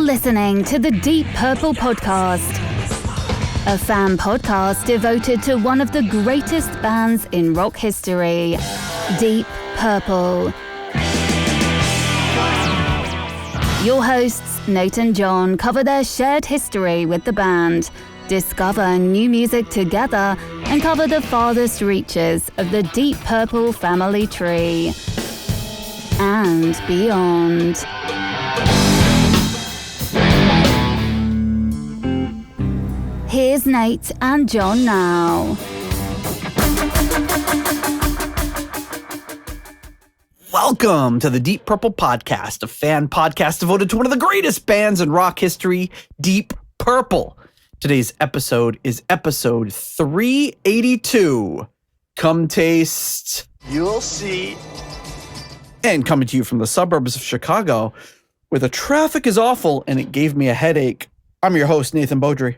listening to the Deep Purple Podcast, a fan podcast devoted to one of the greatest bands in rock history, Deep Purple. Your hosts, Nate and John, cover their shared history with the band, discover new music together, and cover the farthest reaches of the Deep Purple family tree and beyond. Here's Nate and John now. Welcome to the Deep Purple Podcast, a fan podcast devoted to one of the greatest bands in rock history, Deep Purple. Today's episode is episode 382. Come taste. You'll see. And coming to you from the suburbs of Chicago, where the traffic is awful and it gave me a headache, I'm your host, Nathan Beaudry.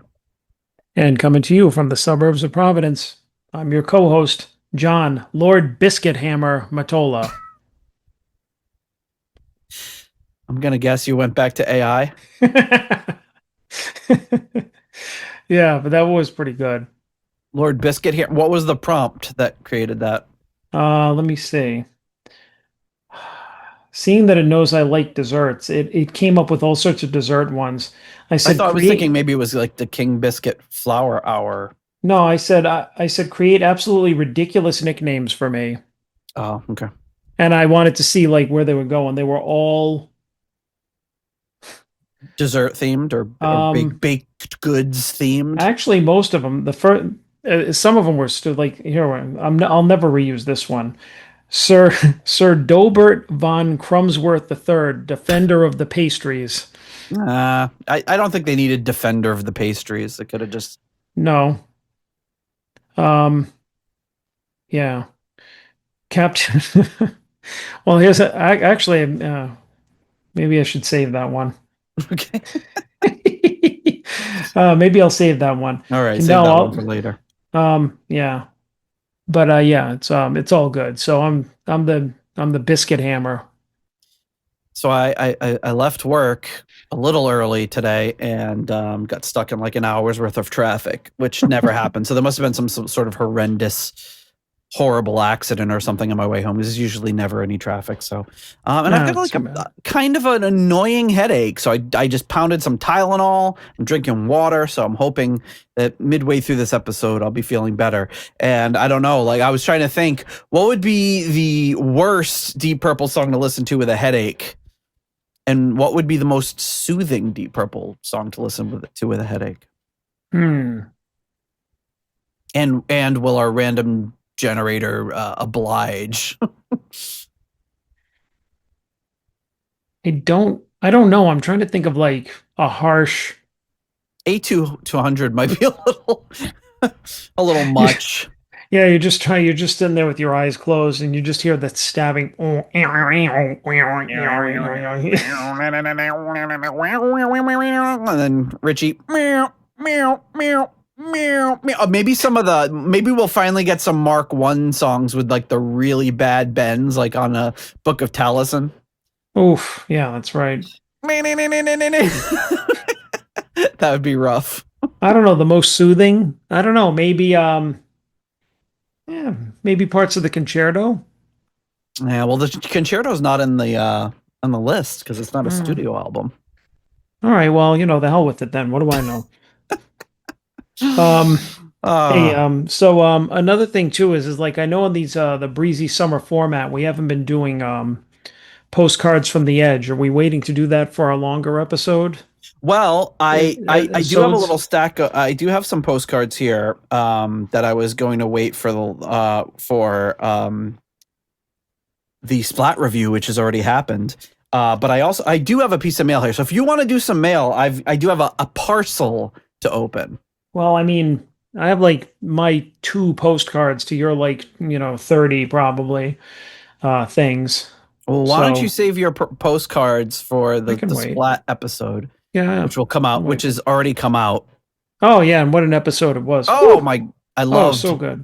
And coming to you from the suburbs of Providence, I'm your co-host, John Lord Biscuit Hammer Matola. I'm going to guess you went back to AI. Yeah, but that was pretty good. Lord Biscuit here. What was the prompt that created that? Let me see. Seeing that it knows I like desserts, it came up with all sorts of dessert ones. I was thinking maybe it was like the King Biscuit Flower Hour. No, I said create absolutely ridiculous nicknames for me. Oh, okay. And I wanted to see like where they were going. They were all dessert themed or big baked goods themed. Actually, most of them. The first, some of them were still like here. I'll never reuse this one. Sir Dobert von Crumsworth III, defender of the pastries. I don't think they needed defender of the pastries. They could have just no. Yeah. Captain. Well, here's actually maybe I should save that one. Okay. Maybe I'll save that one. All right, save that one for later. Yeah. But yeah, it's all good. So I'm the biscuit hammer. So I left work a little early today and got stuck in like an hour's worth of traffic, which never happened. So there must have been some sort of horrendous, horrible accident or something on my way home. There's usually never any traffic. So and I've got like a kind of an annoying headache. So I just pounded some Tylenol. I'm drinking water. So I'm hoping that midway through this episode, I'll be feeling better. And I don't know, like I was trying to think, what would be the worst Deep Purple song to listen to with a headache? And what would be the most soothing Deep Purple song to listen to with a headache? And will our random generator oblige? I don't know. I'm trying to think of like a harsh A200 might be a little much. Yeah, you're just in there with your eyes closed and you just hear that stabbing. And then Richie, meow, meow, meow. Maybe we'll finally get some Mark I songs with like the really bad bends, like on a Book of Taliesin. Oof, yeah, that's right. That would be rough. I don't know, the most soothing. I don't know, maybe maybe parts of the concerto. Yeah, well, the concerto's not on the list because it's not a studio album. All right, well, the hell with it then. What do I know? So another thing too is like I know in these the breezy summer format we haven't been doing postcards from the edge. Are we waiting to do that for a longer episode? Well, I do have a little stack. I do have some postcards here that I was going to wait for the Splat review, which has already happened. But I do have a piece of mail here. So if you want to do some mail, I do have a parcel to open. Well, I mean, I have like my 2 postcards to your 30 probably things. Well, why don't you save your postcards for the Splat episode? Yeah, which will come out, which has already come out. Oh yeah, and what an episode it was! Oh my, I loved. So good.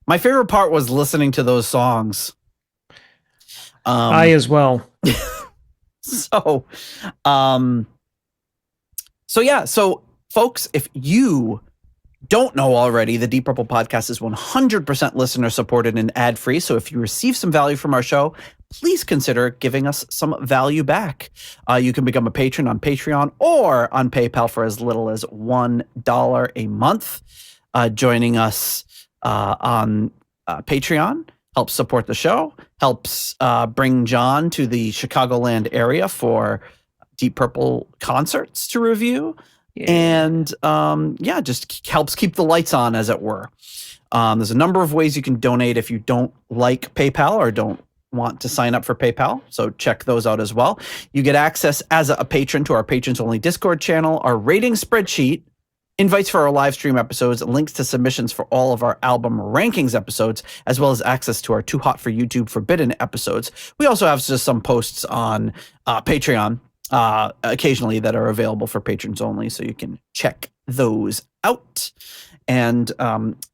My favorite part was listening to those songs. I as well. So, So folks, if you don't know already, the Deep Purple podcast is 100% listener supported and ad free. So if you receive some value from our show, please consider giving us some value back. You can become a patron on Patreon or on PayPal for as little as $1 a month. Joining us on Patreon helps support the show, helps bring John to the Chicagoland area for Deep Purple concerts to review. Yeah. And just helps keep the lights on, as it were. There's a number of ways you can donate if you don't like PayPal or don't want to sign up for PayPal. So check those out as well. You get access as a patron to our patrons only Discord channel, our rating spreadsheet, invites for our live stream episodes, links to submissions for all of our album rankings episodes, as well as access to our Too Hot for YouTube Forbidden episodes. We also have just some posts on Patreon occasionally that are available for patrons only, so you can check those out. And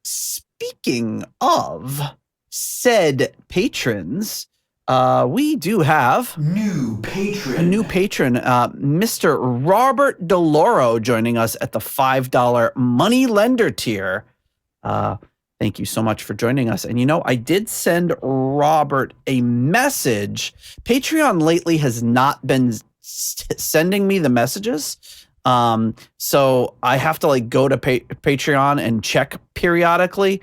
speaking of said patrons, we do have a new patron, Mr. Robert DeLoro, joining us at the $5 money lender tier. Thank you so much for joining us. And I did send Robert a message. Patreon lately has not been sending me the messages, so I have to go to Patreon and check periodically.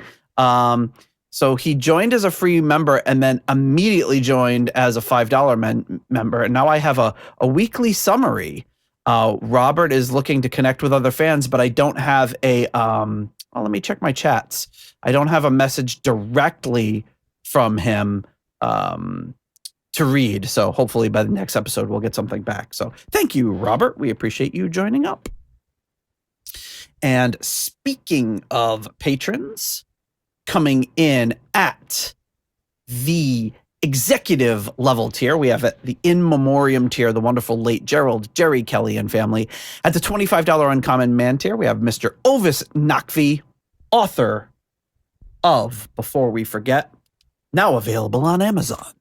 So he joined as a free member and then immediately joined as a $5 member, and now I have a weekly summary. Robert is looking to connect with other fans, but I don't have a let me check my chats. I don't have a message directly from him to read. So hopefully by the next episode, we'll get something back. So thank you, Robert. We appreciate you joining up. And speaking of patrons, coming in at the executive level tier, we have at the in memoriam tier, the wonderful late Jerry Kelly and family. At the $25 uncommon man tier, we have Mr. Ovis Nakvi, author of Before We Forget, now available on Amazon.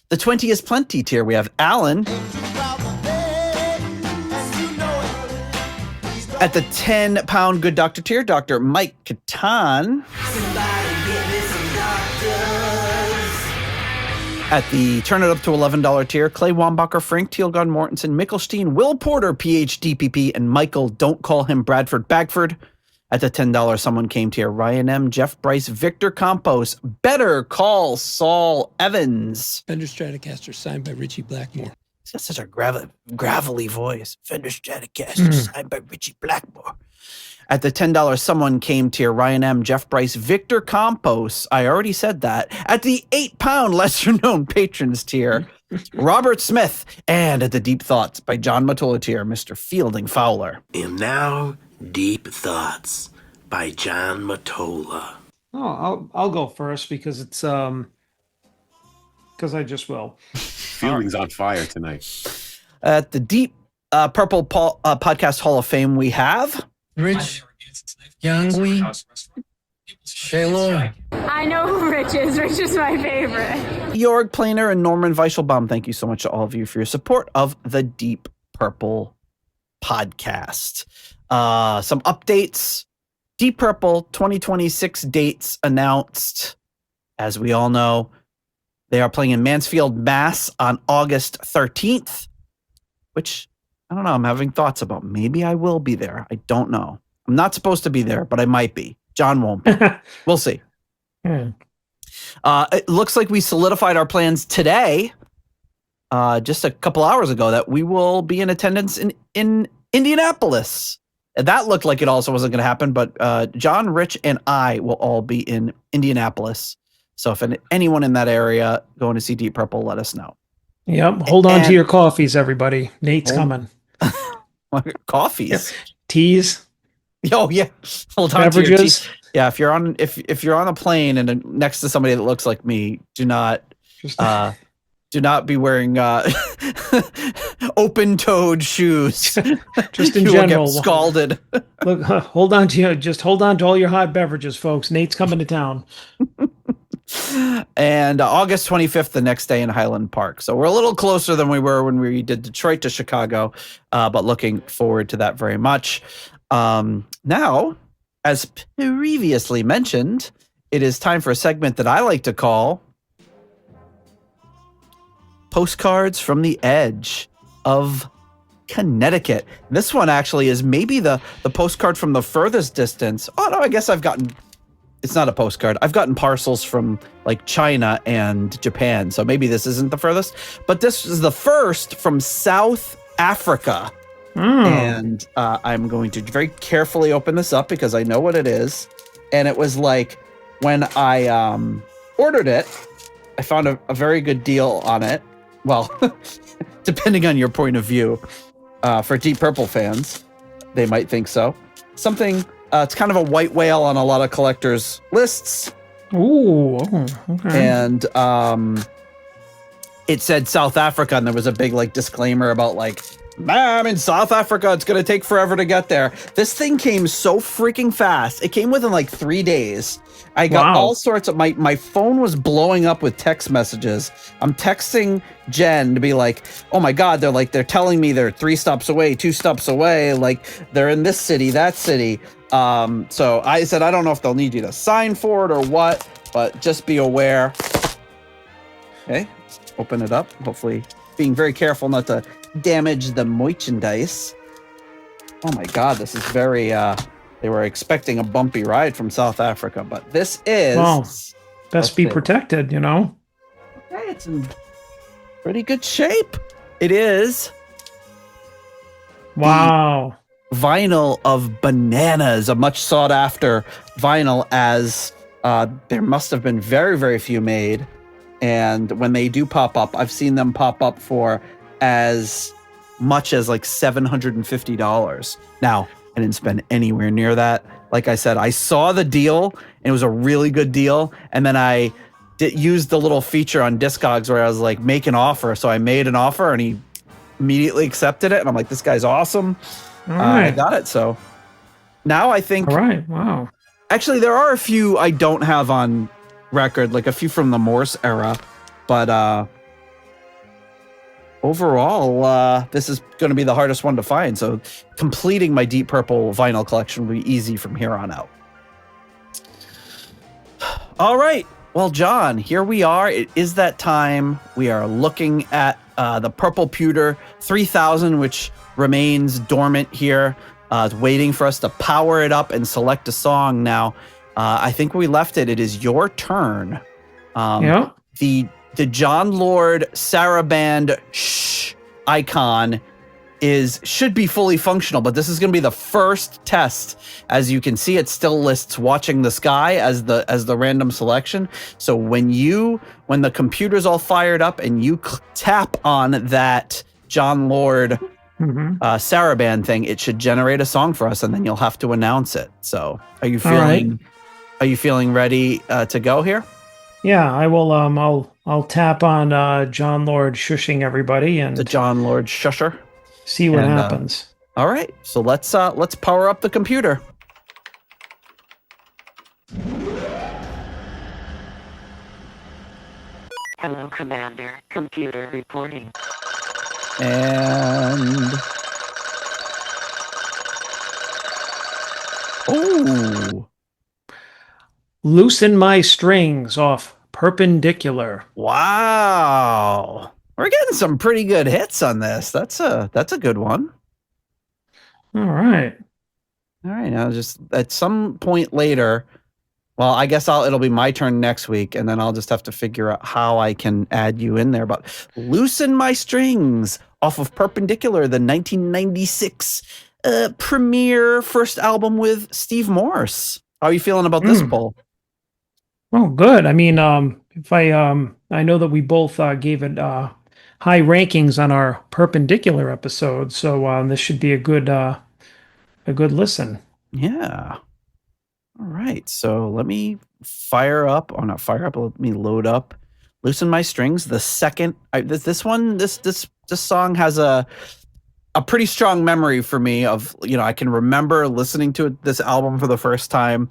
The 20 is plenty tier, we have Alan. At the 10-pound good doctor tier, Dr. Mike Catan. At the turn it up to $11 tier, Clay Wambacher, Frank Thielgard Mortensen, Mickelstein, Will Porter, PhD PP, and Michael, don't call him Bradford Bagford. At the $10 someone came tier, Ryan M., Jeff Bryce, Victor Campos, Better Call Saul Evans. Fender Stratocaster signed by Richie Blackmore. He's got such a gravelly voice. Fender Stratocaster signed by Richie Blackmore. At the $10 someone came tier, Ryan M., Jeff Bryce, Victor Campos. I already said that. At the 8-pound lesser known patrons tier, Robert Smith. And at the Deep Thoughts by John Matola tier, Mr. Fielding Fowler. And now, Deep Thoughts by John Matola. Oh, I'll go first because it's because I just will. Feelings on fire tonight. At the Deep Purple Podcast Hall of Fame, we have Rich, Youngwee, Shaylor. I know who Rich is. Rich is my favorite. Jorg Planer and Norman Weichelbaum. Thank you so much to all of you for your support of the Deep Purple Podcast. Some updates. Deep Purple 2026 dates announced. As we all know, they are playing in Mansfield, Mass on August 13th, which, I don't know, I'm having thoughts about. Maybe I will be there. I don't know. I'm not supposed to be there, but I might be. John won't be. We'll see. It looks like we solidified our plans today, just a couple hours ago, that we will be in attendance in Indianapolis. And that looked like it also wasn't going to happen, but John, Rich, and I will all be in Indianapolis. So if anyone in that area going to see Deep Purple, let us know. Yep. Hold on to your coffees, everybody. Nate's coming. Coffees? Yep. Teas. Oh yeah. Hold on beverages. To your tea. Yeah, if you're on a plane and next to somebody that looks like me, do not be wearing open-toed shoes. Just in you general. will get scalded. Look, hold on to all your hot beverages, folks. Nate's coming to town. And August 25th, the next day in Highland Park. So we're a little closer than we were when we did Detroit to Chicago, but looking forward to that very much. Now, as previously mentioned, it is time for a segment that I like to call Postcards from the Edge of Connecticut. This one actually is maybe the postcard from the furthest distance. Oh, no, I guess it's not a postcard. I've gotten parcels from like China and Japan, so maybe this isn't the furthest. But this is the first from South Africa. And I'm going to very carefully open this up because I know what it is. And it was like when I ordered it, I found a very good deal on it. Well, depending on your point of view, for Deep Purple fans, they might think so. Something, it's kind of a white whale on a lot of collectors' lists. Ooh, okay. And it said South Africa, and there was a big like disclaimer about like, I'm in South Africa. It's going to take forever to get there. This thing came so freaking fast. It came within like 3 days. I got all sorts of, my phone was blowing up with text messages. I'm texting Jen to be like, oh my God, they're telling me they're 3 stops away, 2 stops away. Like they're in this city, that city. So I said, I don't know if they'll need you to sign for it or what, but just be aware. Okay, open it up. Hopefully being very careful not to damage the merchandise. Oh my God, this is very, they were expecting a bumpy ride from South Africa, but this is... Well, best be protected, you know? Okay, it's in pretty good shape. It is... Wow. Vinyl of Bananas, a much sought after vinyl, as there must have been very, very few made. And when they do pop up, I've seen them pop up for as much as like $750. Now, I didn't spend anywhere near that. Like I said, I saw the deal and it was a really good deal. And then I used the little feature on Discogs where I was like, make an offer. So I made an offer and he immediately accepted it. And I'm like, this guy's awesome. All right. I got it. So now I think... All right. Wow. Actually, there are a few I don't have on record, like a few from the Morse era. But overall, this is going to be the hardest one to find. So completing my Deep Purple vinyl collection will be easy from here on out. All right. Well, John, here we are. It is that time. We are looking at the Purple Pewter 3000, which remains dormant here, waiting for us to power it up and select a song. Now, I think we left it. It is your turn. Yeah. The Jon Lord Saraband icon should be fully functional, but this is going to be the first test. As you can see, it still lists Watching the Sky as the random selection. So when the computer's all fired up and you tap on that Jon Lord Saraband thing, it should generate a song for us, and then you'll have to announce it. So are you feeling ready to go here? Yeah, I will. I'll tap on Jon Lord shushing everybody and the Jon Lord shusher. See what happens. All right, so let's power up the computer. Hello, Commander. Computer reporting. And Loosen My Strings off Perpendicular. Wow. We're getting some pretty good hits on this. That's a good one. All right. Now just at some point later, well, I guess it'll be my turn next week, and then I'll just have to figure out how I can add you in there. But Loosen My Strings off of Perpendicular, the 1996 premiere first album with Steve Morse. How are you feeling about this poll? Well, good. I mean, if I know that we both gave it high rankings on our Perpendicular episode, so this should be a good listen. Yeah. All right. So let me let me load up Loosen My Strings. The second, this song has a pretty strong memory for me of, I can remember listening to this album for the first time.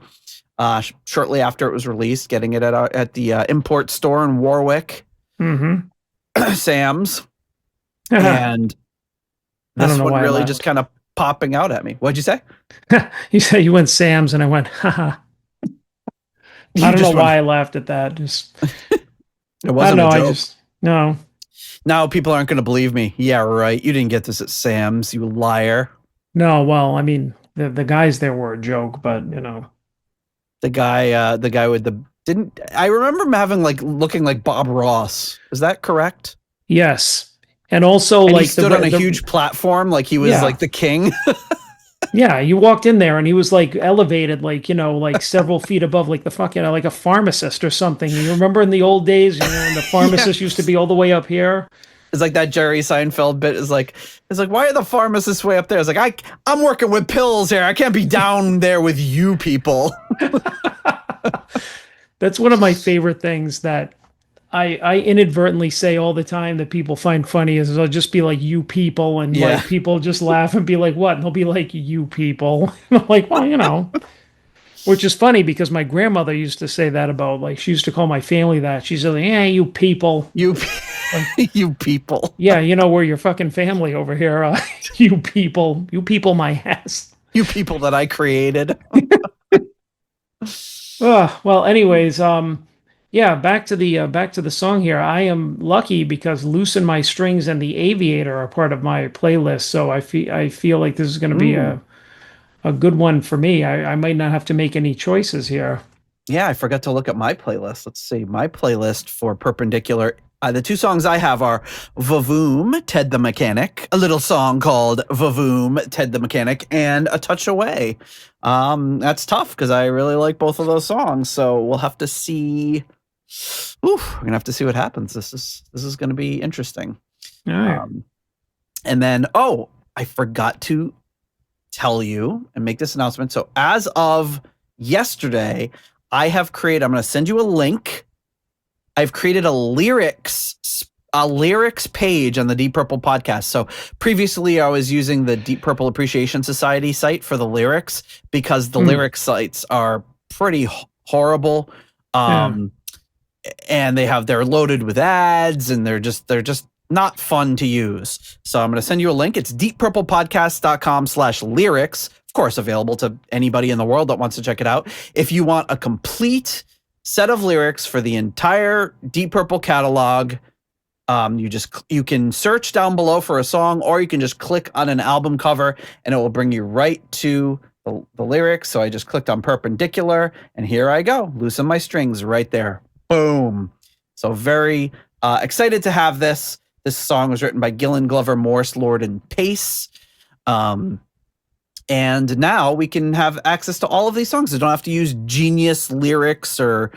shortly after it was released, getting it at the import store in Warwick, Sam's, and I don't this know one why I really laughed. just kind of popping out at me. What'd you say? You said you went Sam's, and I went, haha. You I don't know just why I laughed at that. Just It I wasn't don't know. a joke. I just no. Now people aren't going to believe me. Yeah, right. You didn't get this at Sam's, you liar. No, well, I mean, the guys there were a joke, but you know, The guy with the didn't I remember him having like looking like Bob Ross. Is that correct? yes, and also And like he stood on a huge platform like he was Yeah. like the king. Yeah, you walked in there and he was like elevated, like like several feet above, like the fucking like a pharmacist or something. You remember in the old days, when the pharmacist used to be all the way up here. It's like that Jerry Seinfeld bit is like, why are the pharmacists way up there? It's like, I'm working with pills here. I can't be down there with you people. That's one of my favorite things that I inadvertently say all the time that people find funny is I'll just be like, you people, and Yeah. like people just laugh and be like, what? And they'll be like, you people. And I'm like, well, which is funny because my grandmother used to say that about, like, she used to call my family that. She said, yeah, you people. You people. Yeah, we're your fucking family over here. You people my ass. You people that I created. Well, anyways, yeah, back to the song here. I am lucky because "Loosen My Strings" and "The Aviator" are part of my playlist, so I feel like this is going to be a good one for me. I might not have to make any choices here. Yeah, I forgot to look at my playlist. Let's see. My playlist for Perpendicular. The two songs I have are Vavoom, Ted the Mechanic, a little song called Vavoom, Ted the Mechanic, and A Touch Away. That's tough because I really like both of those songs. So we'll have to see. We're gonna have to see what happens. This is gonna be interesting. All right. And then, I forgot to tell you and make this announcement. So as of yesterday, I have created. I'm going to send you a link. I've created a lyrics page on the Deep Purple podcast. So previously I was using the Deep Purple Appreciation Society site for the lyrics because the lyrics sites are pretty horrible. And they're loaded with ads and they're just not fun to use. So I'm going to send you a link. It's deeppurplepodcast.com/lyrics. Of course, available to anybody in the world that wants to check it out. If you want a complete set of lyrics for the entire Deep Purple catalog, you can search down below for a song, or you can just click on an album cover and it will bring you right to the lyrics. So I just clicked on Perpendicular and here I go. Loosen My Strings right there. Boom. So very excited to have this. This song was written by Gillen, Glover, Morse, Lord, and Pace. And now we can have access to all of these songs. I don't have to use Genius Lyrics or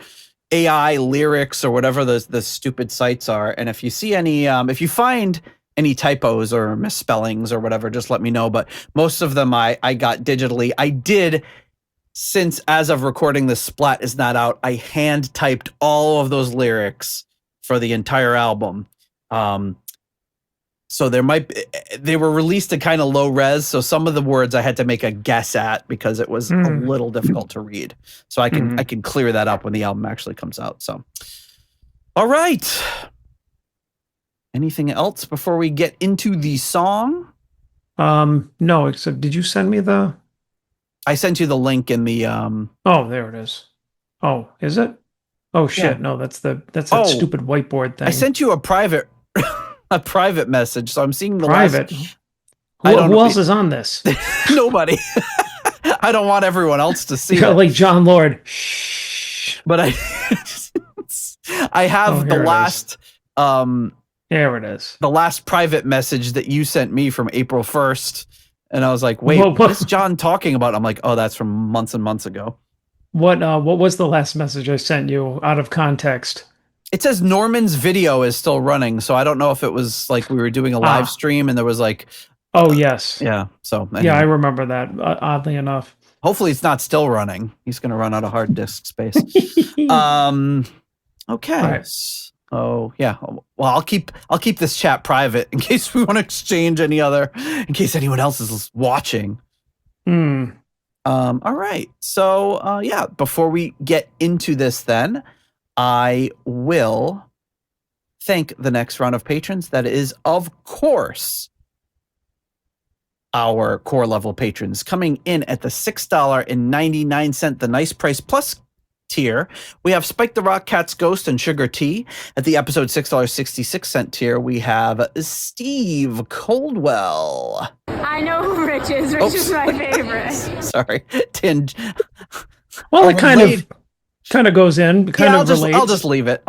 AI Lyrics or whatever the stupid sites are. And if you see any, if you find any typos or misspellings or whatever, just let me know. But most of them I got digitally. I did, since as of recording this, Splat is not out, I hand typed all of those lyrics for the entire album. So they were released at kind of low res. So some of the words I had to make a guess at because it was a little difficult to read. So I can clear that up when the album actually comes out. So, all right. Anything else before we get into the song? No, except did you send me the? I sent you the link in the. Oh, there it is. Oh, is it? Oh shit! Yeah. No, that's that stupid whiteboard thing. I sent you a private message, so I'm seeing the private. last. Who else is on this? Nobody. I don't want everyone else to see it. Like John Lord. Shh. But I have the last. There it is. The last private message that you sent me from April 1st, and I was like, "Wait, what is John talking about?" I'm like, "Oh, that's from months and months ago." What was the last message I sent you out of context? It says Norman's video is still running, so I don't know if it was like we were doing a live stream and there was like. Oh yes. Yeah. So. Anyway. Yeah, I remember that. Oddly enough. Hopefully, it's not still running. He's going to run out of hard disk space. Okay. Right. Oh yeah. Well, I'll keep this chat private in case we want to exchange in case anyone else is watching. All right. So, yeah, before we get into this, then I will thank the next round of patrons. That is, of course, our core level patrons coming in at the $6.99, the nice price plus tier. We have Spike the Rock, Cat's Ghost, and Sugar Tea. At the episode $6.66 tier, we have Steve Coldwell. I know who Rich is. Rich is my favorite. Sorry. Well, it kind of goes in, kind of relates. I'll just leave it.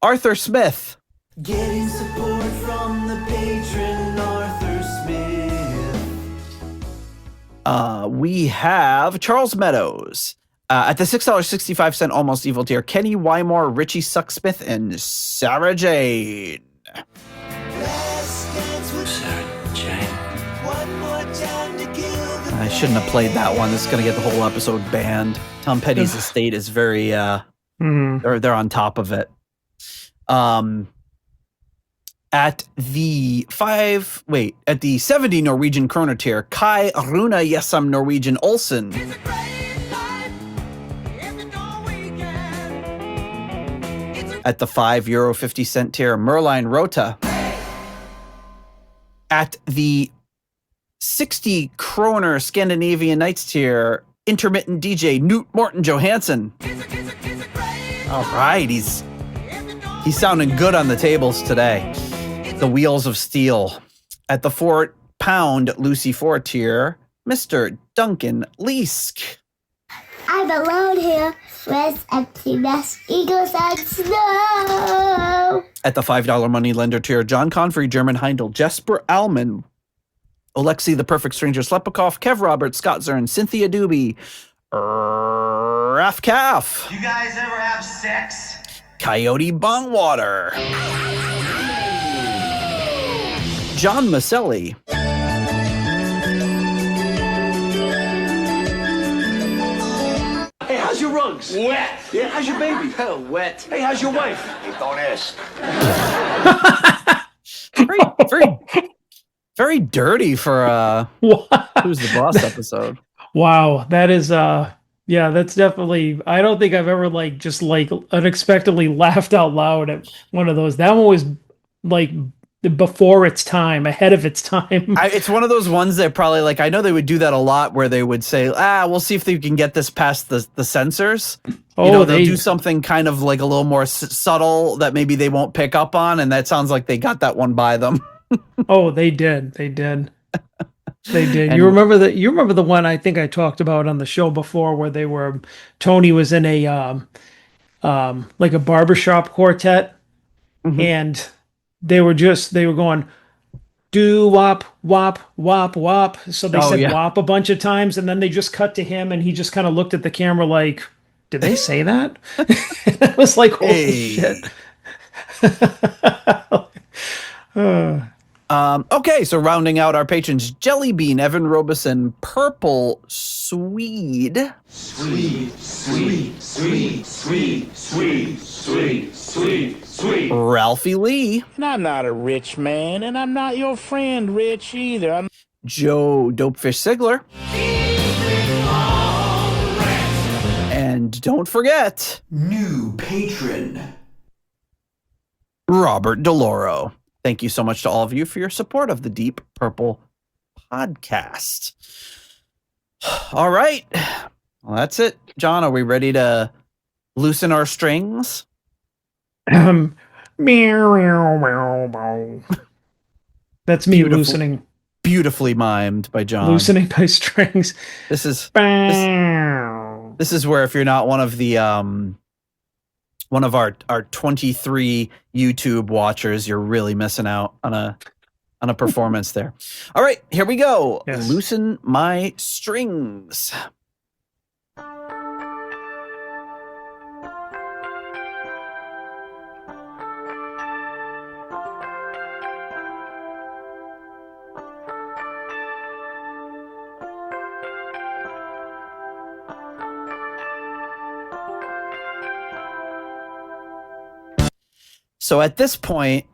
Arthur Smith. Getting support from the patron Arthur Smith. We have Charles Meadows. At the $6.65 almost evil tier, Kenny Wymore, Richie Sucksmith, and Sarah Jane. I shouldn't have played that one. This is going to get the whole episode banned. Tom Petty's estate is very, they're on top of it. At the 70 Norwegian kroner tier, Kai Rune Yesam Norwegian Olsen. At the €5.50 tier, Merline Rota. At the 60 kroner Scandinavian Nights tier, intermittent DJ Knut Morten Johansson. All right, he's sounding good on the tables today. The Wheels of Steel. At the £4 Lucy 4 tier, Mr. Duncan Leask. I'm alone here with empty nest, eagles, and snow. At the $5 money lender tier, John Confrey, German Heindel, Jesper Alman, Alexei the Perfect Stranger Slepikov, Kev Roberts, Scott Zern, Cynthia Doobie, Raf Calf. You guys ever have sex? Coyote Bongwater. John Maselli. Hey, how's your rugs? Wet. Yeah, how's your baby? Wet. Hey, how's your wife? Hey, don't ask. Very dirty for Who's the Boss episode. Wow, that is yeah, that's definitely, I don't think I've ever just unexpectedly laughed out loud at one of those. That one was like before its time, ahead of its time. It's one of those ones that probably I know they would do that a lot where they would say, we'll see if they can get this past the censors. They'll do something kind of a little more subtle that maybe they won't pick up on. And that sounds like they got that one by them. Oh, they did. They did. You remember the one I think I talked about on the show before where Tony was in a a barbershop quartet, and they were going do wop wop wop wop. So they said wop a bunch of times, and then they just cut to him, and he just kind of looked at the camera like, did they say that? It was like, holy shit. Okay, so rounding out our patrons, Jellybean, Evan Robeson, Purple Swede. Sweet. Ralphie Lee. And I'm not a rich man, and I'm not your friend, Rich, either. Joe Dopefish Sigler. And don't forget, new patron, Robert DeLoro. Thank you so much to all of you for your support of the Deep Purple podcast. All right. Well, that's it. John, are we ready to loosen our strings? Meow, meow, meow, meow. That's me loosening. Beautifully mimed by John. Loosening my strings. This is where if you're not one of the one of our 23 YouTube watchers, you're really missing out on a performance there. All right, here we go. Yes. Loosen my strings. So at this point,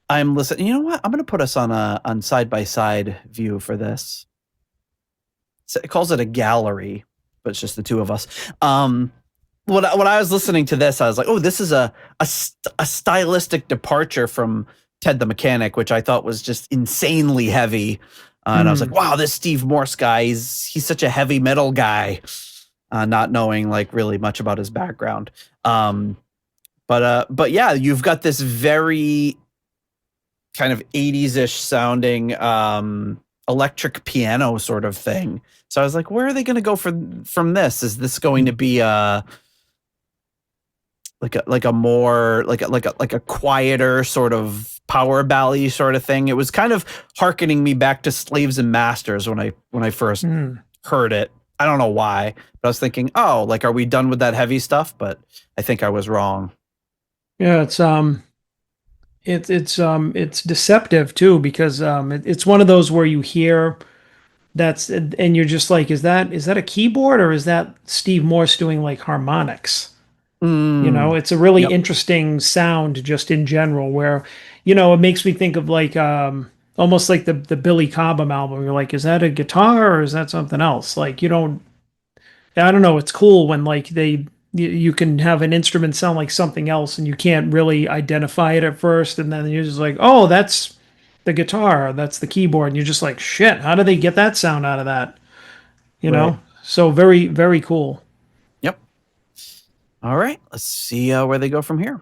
I'm listening. You know what? I'm going to put us on side by side view for this. So it calls it a gallery, but it's just the two of us. When I was listening to this, I was like, oh, this is a stylistic departure from Ted the Mechanic, which I thought was just insanely heavy. And I was like, wow, this Steve Morse guy, he's such a heavy metal guy, not knowing like really much about his background. But yeah, you've got this very kind of 80s-ish sounding electric piano sort of thing. So I was like, where are they going to go from this? Is this going to be like a quieter sort of power ballad sort of thing? It was kind of hearkening me back to Slaves and Masters when I first heard it. I don't know why, but I was thinking, oh, like, are we done with that heavy stuff? But I think I was wrong. Yeah, it's deceptive too, because it's one of those where you hear and you're just like, is that a keyboard or is that Steve Morse doing like harmonics? You know, it's a really interesting sound just in general, where, you know, it makes me think of like almost like the Billy Cobham album. You're like, is that a guitar or is that something else? Like, I don't know. It's cool when like you can have an instrument sound like something else and you can't really identify it at first, and then you're just like, oh, that's the guitar, that's the keyboard, and you're just like, shit, how do they get that sound out of that? You know? So very, very cool. Yep. All right, let's see where they go from here.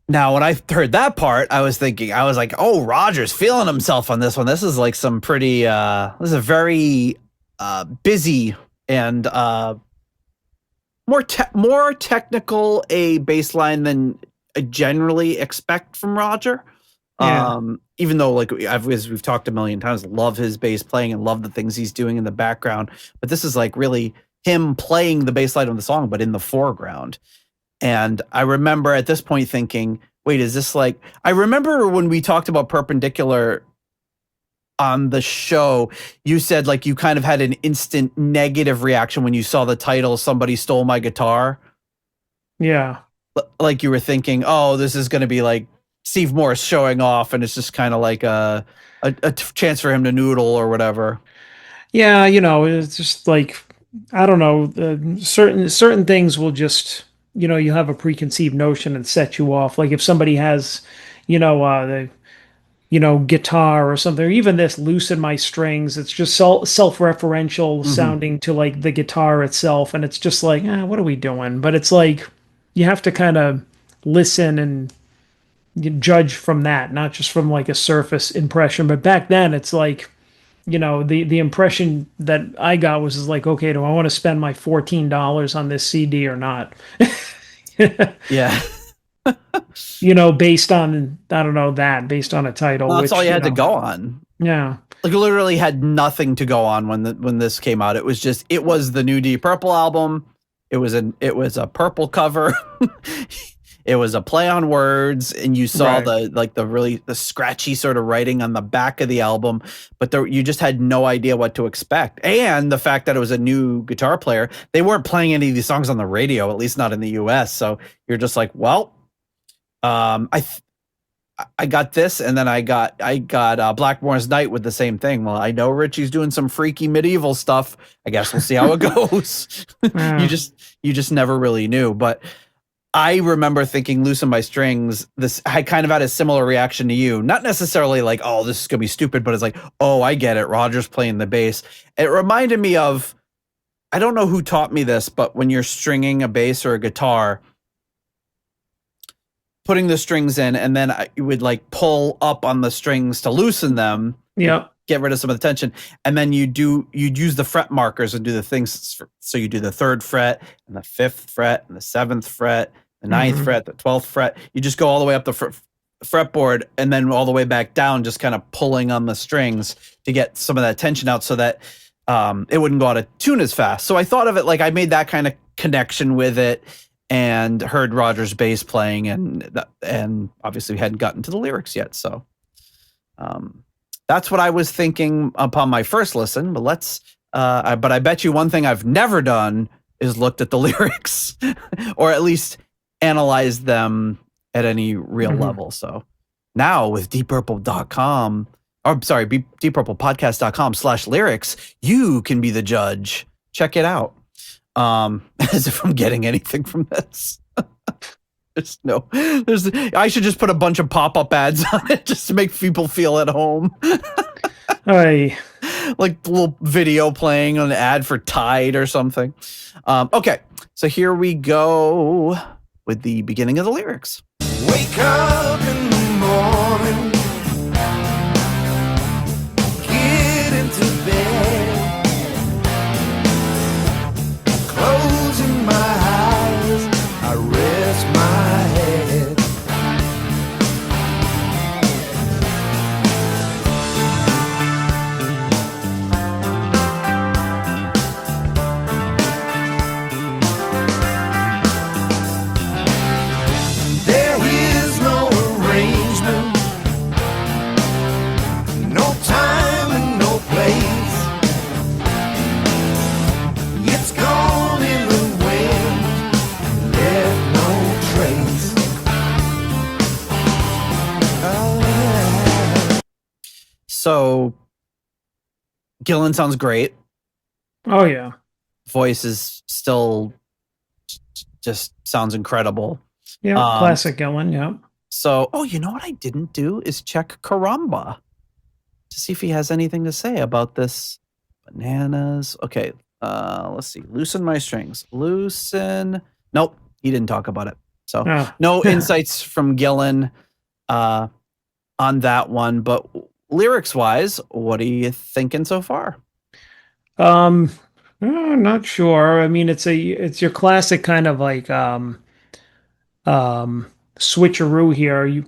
Now, when I heard that part, I was like, oh, Roger's feeling himself on this one. This is like some pretty, this is a very busy and more technical a bass line than I generally expect from Roger. Yeah. Even though, like, as we've talked a million times, love his bass playing and love the things he's doing in the background. But this is like really him playing the bass line of the song, but in the foreground. And I remember at this point thinking, wait, is this like, I remember when we talked about Perpendicular on the show, you said like you kind of had an instant negative reaction when you saw the title, Somebody Stole My Guitar. Yeah. Like you were thinking, oh, this is going to be like Steve Morse showing off, and it's just kind of like a chance for him to noodle or whatever. Yeah, you know, it's just like, I don't know, certain things will just, you know, you have a preconceived notion and set you off. Like if somebody has, you know, guitar or something, or even this Loosen My Strings, it's just self-referential sounding to like the guitar itself. And it's just like, what are we doing? But it's like, you have to kind of listen and you judge from that, not just from like a surface impression. But back then it's like, you know, the impression that I got was like, okay, do I want to spend my $14 on this CD or not? Yeah. You know, based on, I don't know, based on a title. Well, that's all you had to go on. Yeah. Like literally had nothing to go on when this came out. It was the new Deep Purple album. It was a Purple cover. It was a play on words, and you saw the scratchy sort of writing on the back of the album, but you just had no idea what to expect. And the fact that it was a new guitar player, they weren't playing any of these songs on the radio, at least not in the US. So you're just like, well, I got this, and then I got Blackmore's Night with the same thing. Well, I know Richie's doing some freaky medieval stuff. I guess we'll see how it goes. You just never really knew, but I remember thinking Loosen My Strings, I kind of had a similar reaction to you. Not necessarily like, oh, this is going to be stupid, but it's like, oh, I get it. Roger's playing the bass. It reminded me of, I don't know who taught me this, but when you're stringing a bass or a guitar, putting the strings in, and then you would like pull up on the strings to loosen them. Yeah. Get rid of some of the tension. And then you'd use the fret markers and do the things. So you do the 3rd fret and the 5th fret and the 7th fret, the 9th fret, the 12th fret. You just go all the way up the fretboard and then all the way back down, just kind of pulling on the strings to get some of that tension out, so that it wouldn't go out of tune as fast. So I thought of it like I made that kind of connection with it and heard Roger's bass playing, and obviously we hadn't gotten to the lyrics yet. So that's what I was thinking upon my first listen. But but I bet you one thing I've never done is looked at the lyrics or at least analyzed them at any real level. So now with deeppurple.com, or sorry, deeppurplepodcast.com/lyrics, you can be the judge. Check it out. As if I'm getting anything from this. I should just put a bunch of pop-up ads on it just to make people feel at home. Like a little video playing on an ad for Tide or something. Okay, so here we go with the beginning of the lyrics. Wake up in the morning, get into bed, closing my eyes, I rest my head. There is no arrangement, no time and no place. It's gone in the wind, left no trace. So Gillan sounds great. Oh yeah. Voice is still just sounds incredible. Yeah, classic Gillan, yeah. So, you know what I didn't do is check Karamba to see if he has anything to say about this. Bananas. Okay, let's see. Loosen my strings. Loosen. Nope, he didn't talk about it. So no insights from Gillan on that one. But lyrics-wise, what are you thinking so far? I'm not sure. I mean, it's your classic kind of like switcheroo here. You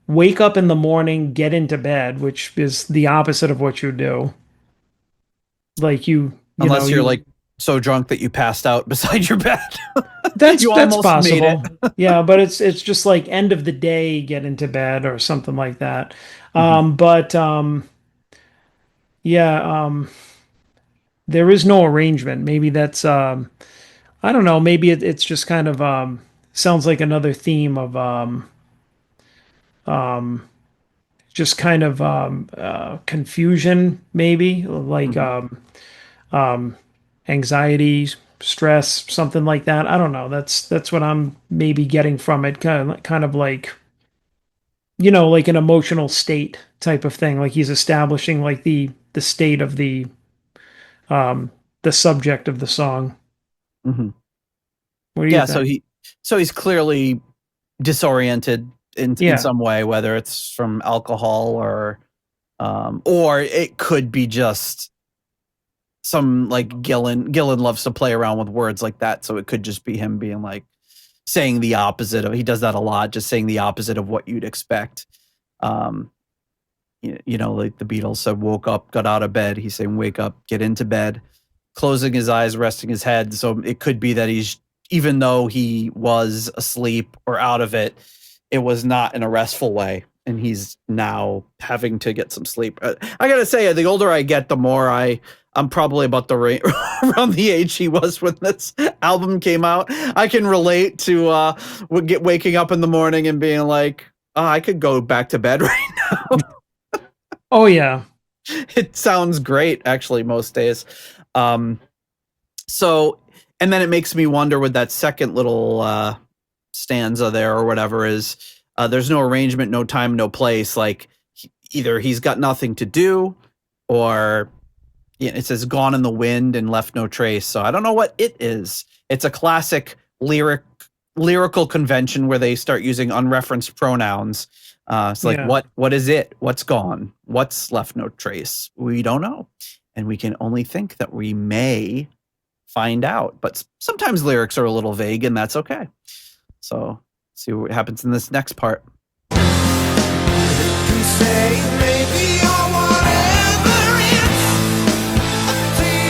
wake up in the morning, get into bed, which is the opposite of what you do. Like unless you're like so drunk that you passed out beside your bed. That's possible. Yeah, but it's just like end of the day, get into bed or something like that. There is no arrangement. Maybe that's I don't know. Maybe it's just kind of sounds like another theme of just kind of confusion, maybe like anxiety, stress, something like that. I don't know. That's what I'm maybe getting from it. Kind of like, like an emotional state type of thing. Like he's establishing like the state of the subject of the song. Mm-hmm. What do you think? So he's clearly disoriented in some way, whether it's from alcohol or it could be just some like Gillan loves to play around with words like that. So it could just be him being like saying the opposite of, he does that a lot, just saying the opposite of what you'd expect. Like the Beatles said, woke up, got out of bed. He's saying, wake up, get into bed, closing his eyes, resting his head. So it could be that even though he was asleep or out of it, it was not in a restful way. And he's now having to get some sleep. I got to say, the older I get, the more I'm probably about around the age he was when this album came out. I can relate to waking up in the morning and being like, I could go back to bed right now. Oh, yeah. It sounds great, actually, most days. And then it makes me wonder with that second little stanza there or whatever is, there's no arrangement, no time, no place. Like either he's got nothing to do or it says gone in the wind and left no trace. So I don't know what it is. It's a classic lyrical convention where they start using unreferenced pronouns. It's like, what is it? What's gone? What's left no trace? We don't know. And we can only think that we may find out. But sometimes lyrics are a little vague, and that's okay. So see what happens in this next part. Say maybe or whatever it's up to you.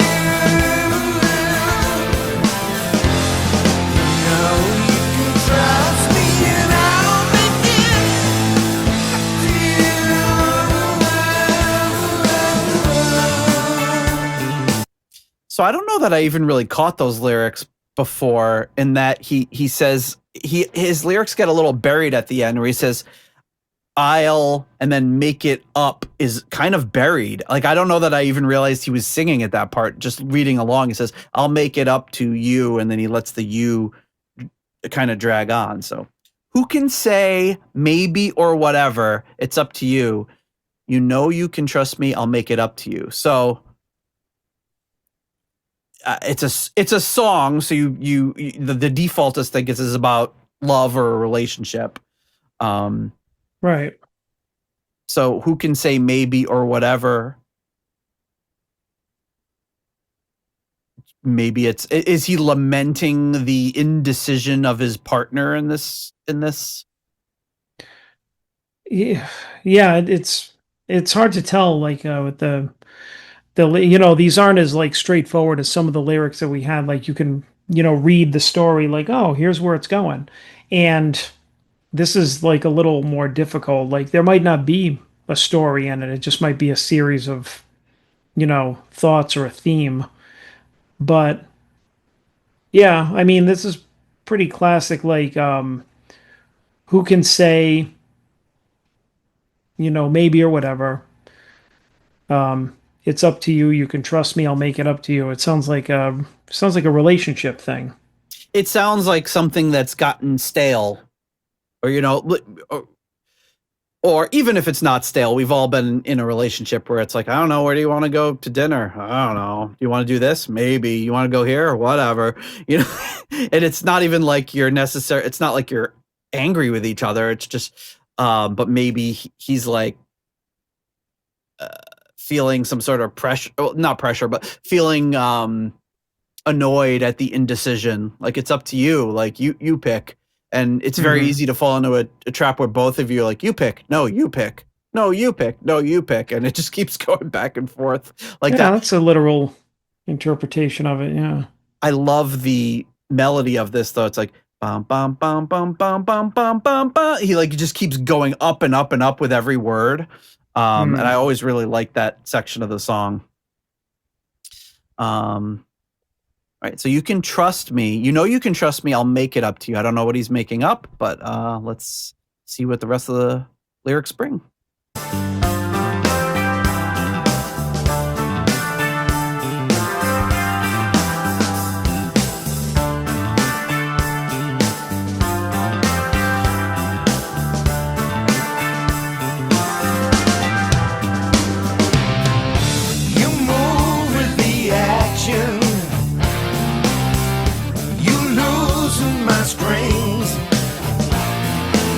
So I don't know that I even really caught those lyrics before, in that he says his lyrics get a little buried at the end where he says I'll and then make it up is kind of buried. Like, I don't know that I even realized he was singing at that part. Just reading along, he says I'll make it up to you, and then he lets the you kind of drag on. So who can say maybe or whatever? It's up to you. You know you can trust me. I'll make it up to you. So it's a song. So the default is think is about love or a relationship. Right. So who can say maybe or whatever? Maybe is he lamenting the indecision of his partner in this? Yeah, it's hard to tell, like, with the these aren't as like straightforward as some of the lyrics that we had. Like, you can read the story like, oh, here's where it's going, and this is like a little more difficult. Like, there might not be a story in it. It just might be a series of, thoughts or a theme. But yeah, I mean, this is pretty classic. Like, who can say, maybe or whatever. It's up to you. You can trust me. I'll make it up to you. It sounds like a relationship thing. It sounds like something that's gotten stale. Or even if it's not stale, we've all been in a relationship where it's like, I don't know, where do you want to go to dinner? I don't know. Do you want to do this? Maybe. You want to go here or whatever, and it's not even like you're necessary. It's not like you're angry with each other. It's just, but maybe he's like feeling some sort of pressure, not pressure, but feeling annoyed at the indecision. Like, it's up to you. Like, you pick. And it's very easy to fall into a trap where both of you are like, you pick, no, you pick, no, you pick, no, you pick. And it just keeps going back and forth like that. That's a literal interpretation of it. Yeah. I love the melody of this, though. It's like, bum, bum, bum, bum, bum, bum, bum, bum, bum. He just keeps going up and up and up with every word. And I always really like that section of the song. All right, so you can trust me. You can trust me. I'll make it up to you. I don't know what he's making up, but let's see what the rest of the lyrics bring. You move with the action. My strings,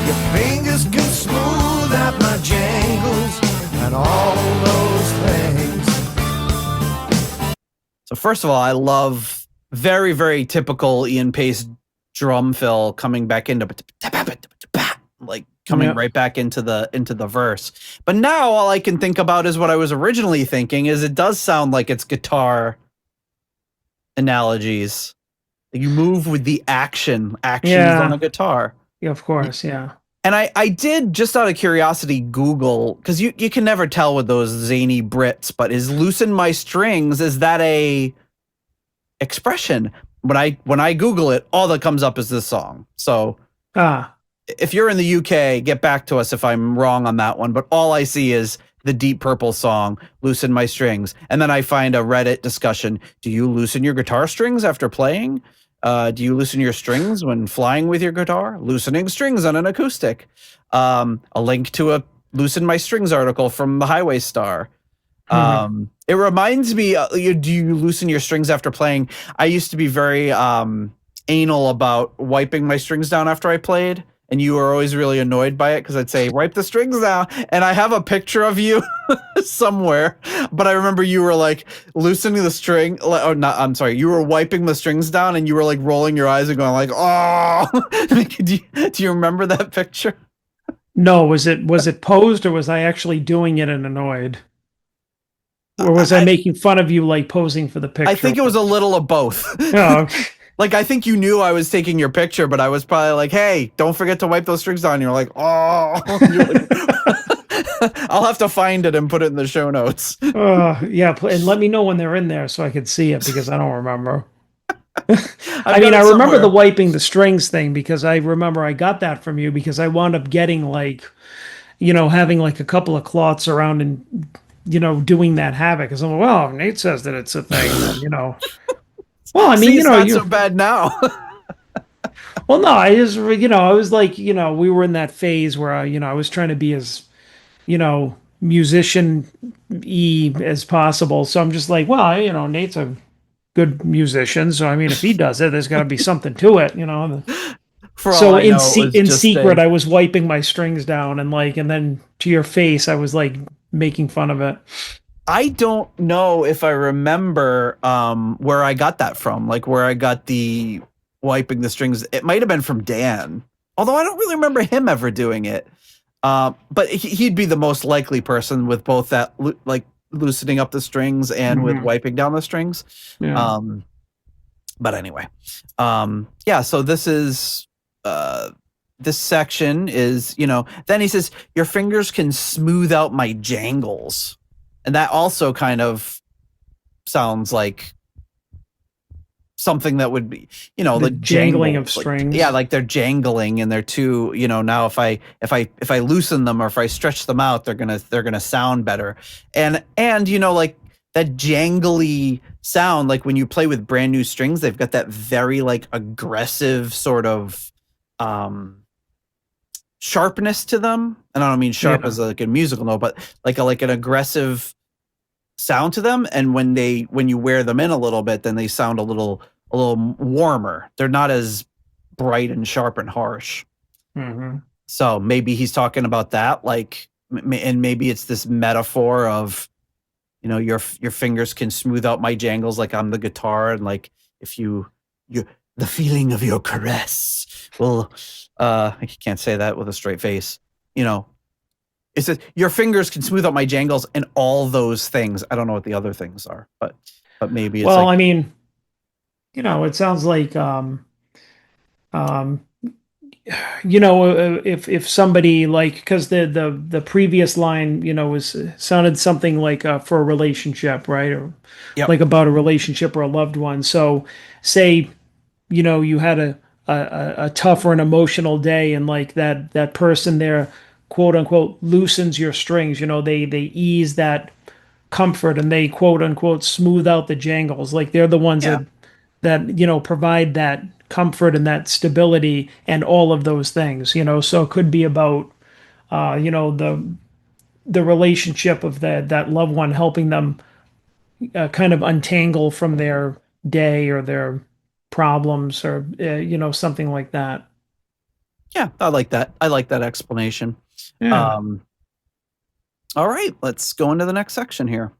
your fingers can smooth out my jangles and all those things. So first of all, I love very, very typical Ian Pace drum fill coming back into like coming right back into the verse. But now all I can think about is what I was originally thinking is it does sound like it's guitar analogies. You move with the actions on a guitar. Yeah, of course, yeah. And I did, just out of curiosity, Google, because you can never tell with those zany Brits, but is loosen my strings, is that a expression? When I Google it, all that comes up is this song. So if you're in the UK, get back to us if I'm wrong on that one. But all I see is the Deep Purple song, Loosen My Strings. And then I find a Reddit discussion. Do you loosen your guitar strings after playing? Do you loosen your strings when flying with your guitar? Loosening strings on an acoustic. A link to a Loosen My Strings article from the Highway Star. It reminds me, do you loosen your strings after playing? I used to be very anal about wiping my strings down after I played. And you were always really annoyed by it because I'd say, wipe the strings down. And I have a picture of you somewhere. But I remember you were like loosening the string. Or not, I'm sorry. You were wiping the strings down and you were like rolling your eyes and going like, oh. Do you remember that picture? No, was it posed or was I actually doing it and annoyed? Or was I making fun of you like posing for the picture? I think it was a little of both. Oh, okay. Like, I think you knew I was taking your picture, but I was probably like, hey, don't forget to wipe those strings down. You're like, oh. You're like, I'll have to find it and put it in the show notes. Yeah, and let me know when they're in there so I could see it because I don't remember. I got it remember somewhere. the wiping the strings thing because I remember I got that from you because I wound up getting like, having like a couple of clots around and, doing that havoc. Because I'm like, well, Nate says that it's a thing, Well, I mean, See, it's not so bad now. Well, no, I just, I was like, we were in that phase where, I was trying to be as, musician-y as possible. So I'm just like, well, Nate's a good musician. So, I mean, if he does it, there's got to be something to it, For all So I know, it was in just secret, a- I was wiping my strings down and then to your face, I was like making fun of it. I don't know if I remember where I got that from, like where I got the wiping the strings. It might have been from Dan, although I don't really remember him ever doing it. But he'd be the most likely person with both that, like loosening up the strings and with wiping down the strings. Yeah. But anyway, yeah. So this is this section is, then he says, your fingers can smooth out my jangles. And that also kind of sounds like something that would be, the jangling of like, strings. yeah, like they're jangling and they're too, now if I loosen them or if I stretch them out, they're gonna sound better. And like that jangly sound, like when you play with brand new strings, they've got that very like aggressive sort of sharpness to them. And I don't mean sharp as like a musical note, but like an aggressive sound to them. And when you wear them in a little bit, then they sound a little warmer. They're not as bright and sharp and harsh. Mm-hmm. So maybe he's talking about that, like, and maybe it's this metaphor of, your fingers can smooth out my jangles like I'm the guitar, and like if the feeling of your caress will, I can't say that with a straight face, It says your fingers can smooth out my jangles and all those things. I don't know what the other things are, but maybe it's Well, I mean, it sounds like if somebody like, because the previous line sounded something like for a relationship, right? Or like about a relationship or a loved one. So say you had a tough or an emotional day and like that person there, quote unquote, loosens your strings, they ease that comfort and they quote unquote smooth out the jangles. Like they're the ones that provide that comfort and that stability and all of those things, so it could be about the relationship of that loved one, helping them kind of untangle from their day or their problems or something like that. Yeah, I like that. I like that explanation. Yeah. All right, let's go into the next section here.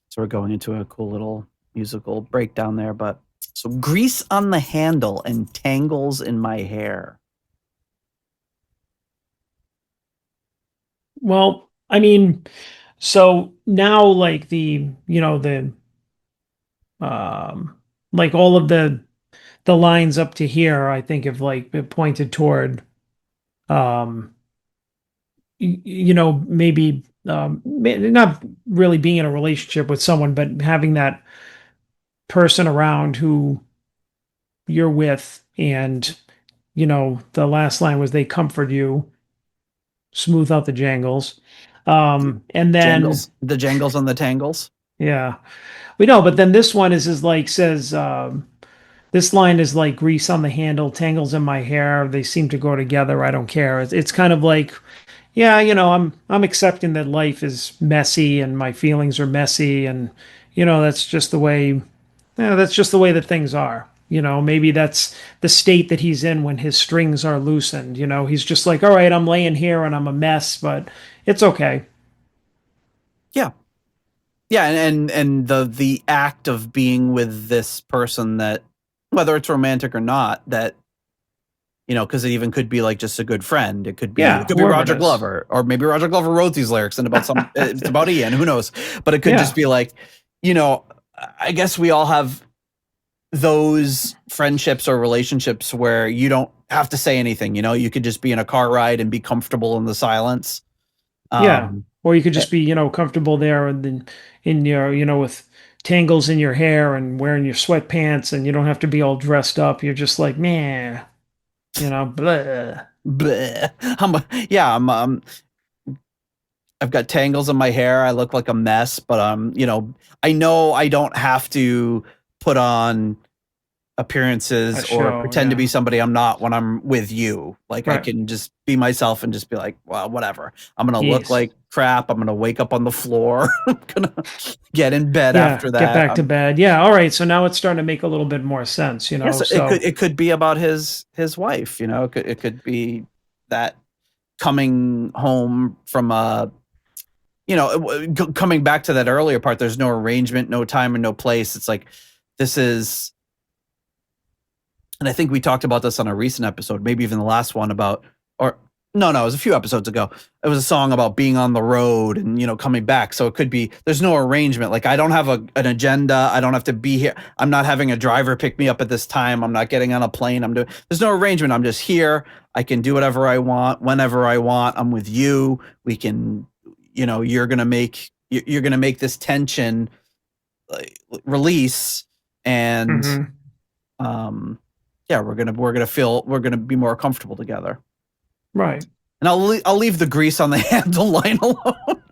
So we're going into a cool little musical breakdown there, but so grease on the handle and tangles in my hair. Well, I mean, so now like like all of the lines up to here, I think have like pointed toward, maybe not really being in a relationship with someone, but having that person around who you're with, and the last line was they comfort you, smooth out the jangles, and then the jangles and the tangles. Yeah, we know. But then this one is like says this line is like grease on the handle, tangles in my hair. They seem to go together. I don't care. It's kind of like, yeah, I'm accepting that life is messy and my feelings are messy, and that's just the way. That's just the way that things are. Maybe that's the state that he's in when his strings are loosened. He's just like, all right, I'm laying here and I'm a mess, but it's okay. Yeah. Yeah, and the act of being with this person, that whether it's romantic or not, that, because it even could be like just a good friend. It could be Roger Glover, or maybe Roger Glover wrote these lyrics and about it's about Ian, who knows? But it could just be like, I guess we all have those friendships or relationships where you don't have to say anything. You could just be in a car ride and be comfortable in the silence. Or you could just be, comfortable there and then in your, with tangles in your hair and wearing your sweatpants, and you don't have to be all dressed up. You're just like, man, blah. Blah. I've got tangles in my hair. I look like a mess, but I know I don't have to put on appearances or pretend to be somebody I'm not when I'm with you. Like, I can just be myself and just be like, well, whatever. I'm going to look like crap. I'm going to wake up on the floor. I'm going to get in bed after that. Get back to bed. Yeah. All right. So now it's starting to make a little bit more sense, It could be about his wife, it could be that coming home from coming back to that earlier part. There's no arrangement, no time, and no place. It's like, this is, and I think we talked about this on a recent episode, maybe even the last one it was a few episodes ago. It was a song about being on the road and, coming back. So it could be, there's no arrangement. Like, I don't have an agenda. I don't have to be here. I'm not having a driver pick me up at this time. I'm not getting on a plane. There's no arrangement. I'm just here. I can do whatever I want, whenever I want. I'm with you. We can, you're going to make this tension release, and, we're gonna be more comfortable together, right? And I'll leave the grease on the handle line alone.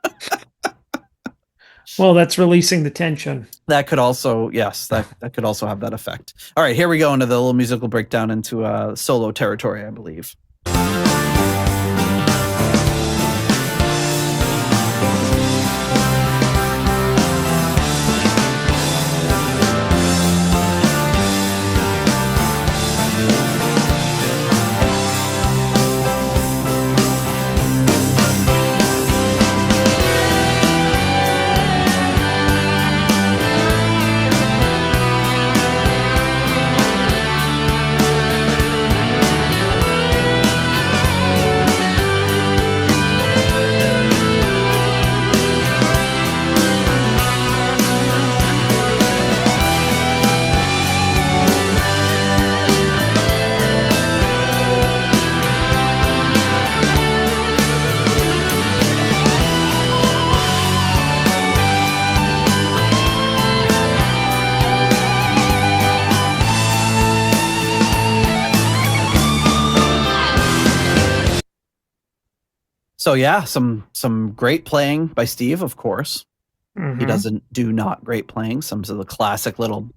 Well, that's releasing the tension. That could also, that could also have that effect. All right, here we go into the little musical breakdown into solo territory, I believe. So yeah, some great playing by Steve, of course. Mm-hmm. He doesn't do not great playing. Some of the classic little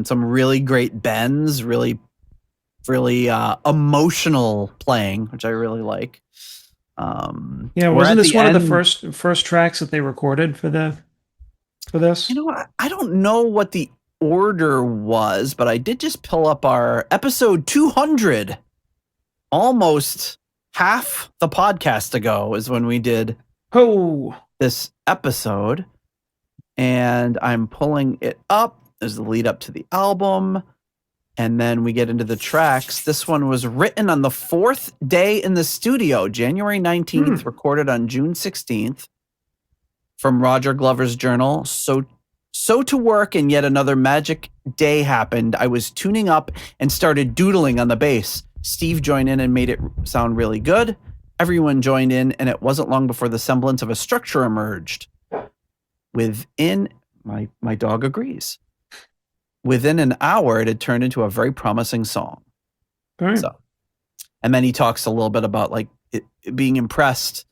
some really great bends, really emotional playing, which I really like. Wasn't this one of the first tracks that they recorded for this? I don't know what the order was, but I did just pull up our episode 200. Almost half the podcast ago is when we did this episode, and I'm pulling it up. There's the lead up to the album, and then we get into the tracks. This one was written on the 4th day in the studio, January 19th, recorded on June 16th, from Roger Glover's journal. So to work, and yet another magic day happened. I was tuning up and started doodling on the bass. Steve joined in and made it sound really good. Everyone joined in, and it wasn't long before the semblance of a structure emerged. Within, my dog agrees. Within an hour, it had turned into a very promising song. Right. And then he talks a little bit about being impressed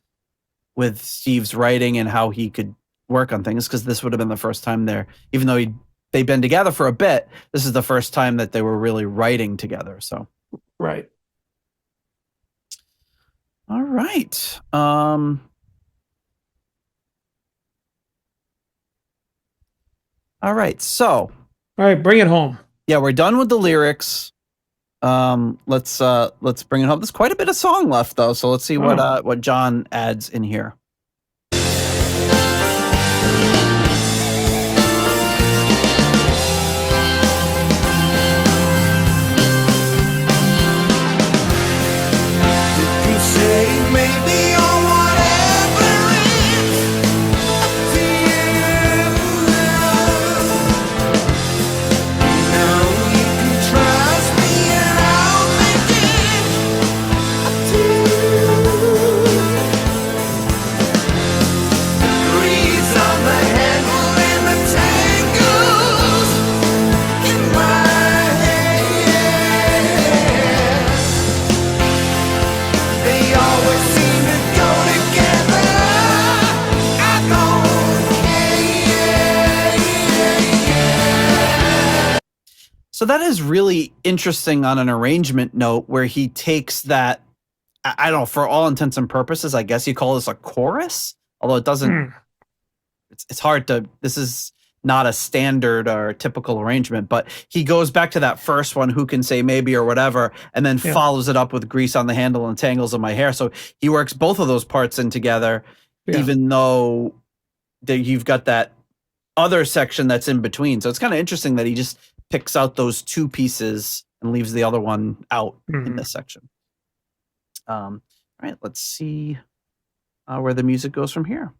with Steve's writing and how he could work on things, because this would have been the first time even though they'd been together for a bit, this is the first time that they were really writing together. So. Right. All right. All right. So. All right. Bring it home. Yeah, we're done with the lyrics. Let's bring it home. There's quite a bit of song left though, so let's see what John adds in here. So that is really interesting on an arrangement note where he takes that, I don't know, for all intents and purposes, I guess you call this a chorus, although it doesn't, it's hard to, this is not a standard or typical arrangement, but he goes back to that first one, Who Can Say Maybe or whatever, and then follows it up with Grease on the Handle and Tangles in My Hair. So he works both of those parts in together, even though you've got that other section that's in between. So it's kind of interesting that he just picks out those two pieces and leaves the other one out in this section. All right, let's see where the music goes from here.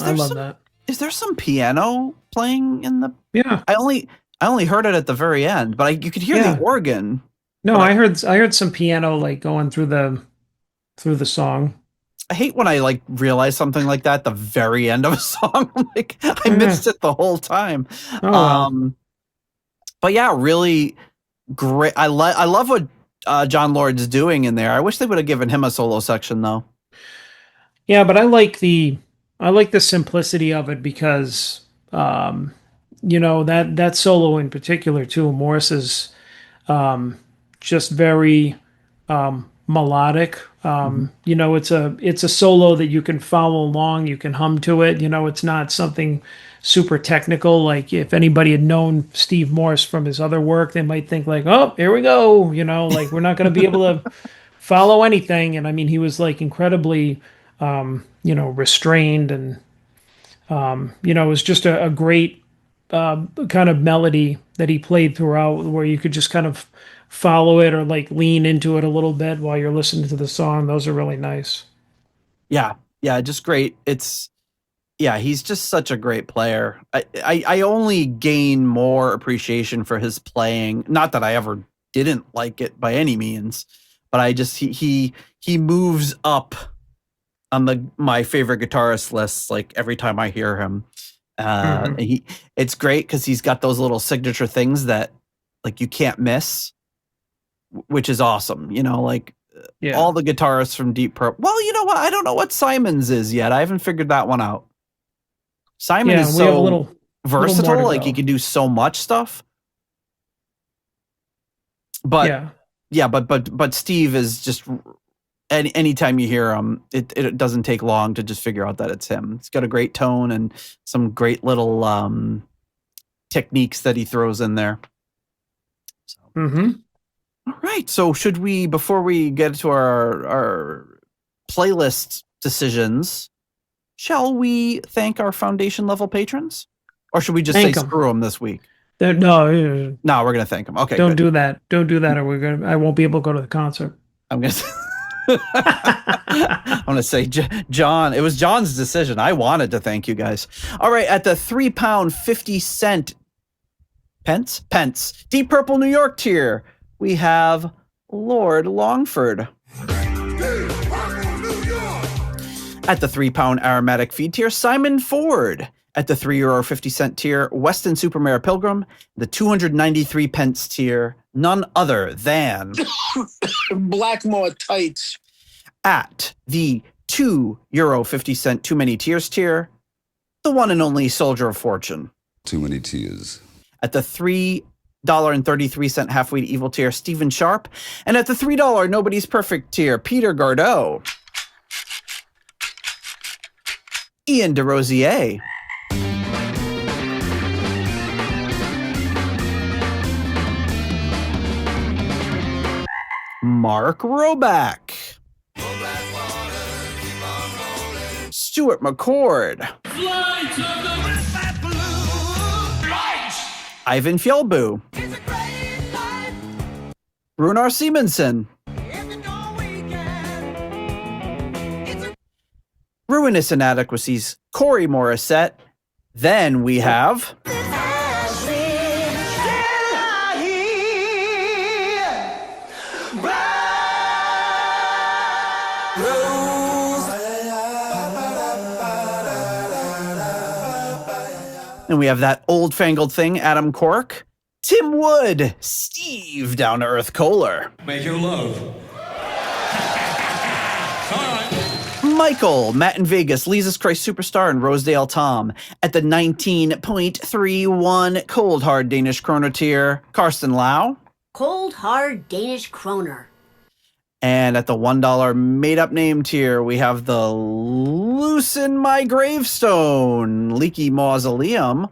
I love that. Is there some piano playing in the? Yeah, I only heard it at the very end, but you could hear the organ. No, I heard some piano like going through the song. I hate when I like realize something like that at the very end of a song. Like I missed it the whole time. But yeah, really great. I love what John Lord's doing in there. I wish they would have given him a solo section though. Yeah, but I like the simplicity of it because that solo in particular too, Morris is just very melodic. It's a solo that you can follow along, you can hum to it. It's not something super technical. Like if anybody had known Steve Morse from his other work, they might think like, oh, here we go. Like we're not going to be able to follow anything. And I mean, he was like incredibly restrained and, it was just a great kind of melody that he played throughout where you could just kind of follow it or like lean into it a little bit while you're listening to the song. Those are really nice. Yeah, just great. He's just such a great player. I only gain more appreciation for his playing. Not that I ever didn't like it by any means, but I just he moves up on my favorite guitarist lists like every time I hear him. It's great because he's got those little signature things that like you can't miss, which is awesome. All the guitarists from Deep Purple. Well, you know what? I don't know what Simon's is yet. I haven't figured that one out. Simon is so versatile. Like he can do so much stuff. But but Steve is just. Anytime you hear him, it doesn't take long to just figure out that it's him. It's got a great tone and some great little techniques that he throws in there. So. All right. So should we, before we get to our playlist decisions, shall we thank our foundation level patrons? Or should we just Thank say 'em. screw them this week? No, No, we're going to thank them. Okay, don't good. do that. Don't do that, or I won't be able to go to the concert. I'm going to I'm going to say, John, it was John's decision. I wanted to thank you guys. All right, at the £3.50 pence Deep Purple New York tier, we have Lord Longford. At the £3 aromatic feed tier, Simon Ford. At the €3.50 tier, Weston Supermare Pilgrim. The 293 pence tier, none other than Blackmore tights. At the €2.50 Too Many Tears tier, the one and only Soldier of Fortune. Too many tears. At the $3.33 Halfway to Evil tier, Stephen Sharp. And at the $3 Nobody's Perfect tier, Peter Gardeau. Ian DeRosier. Mark Roback. Stuart McCord. Ivan Fjellbu. Runar Simonson. Ruinous Inadequacies, Corey Morissette. Then we have and we have that old-fangled thing, Adam Cork, Tim Wood, Steve Down to Earth Kohler. Make your love. Michael, Matt in Vegas, Jesus Christ Superstar, and Rosedale Tom. At the 19.31 Cold Hard Danish Kroner tier, Karsten Lau. Cold Hard Danish Kroner. And at the $1 made-up name tier, we have the Loosen My Gravestone, Leaky Mausoleum,